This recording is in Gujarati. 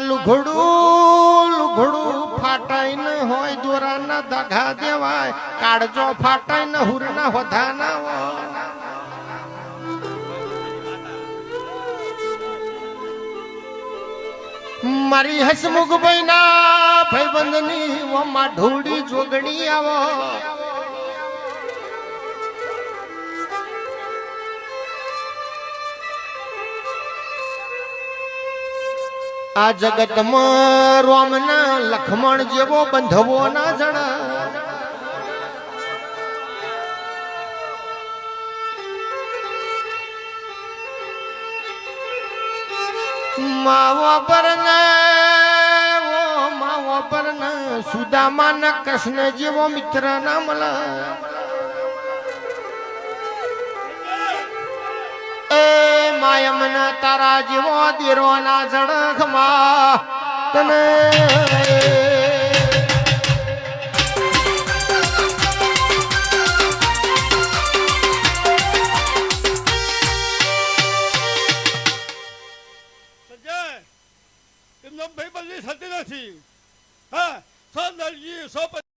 લુઘડું ફાટાઈ ન હોય દોરાના દાઘા દેવાય કાળજો ફાટાઈ ન હુરના હોધા ના હોય મારી હસમુખભાઈ ના ભાઈબંધની ઓમાં ઢોળી જોગણી આવો આ જગતમાં રોમના લખમણ જેવો બંધવો ના જણા માવો પર સુદામા ના કૃષ્ણ જેવો મિત્ર ના મળે માયમના તારા જેવો દીરો ના જડખમાં તને ભાઈ બંધી થતી નથી. હા 100 દરજી 100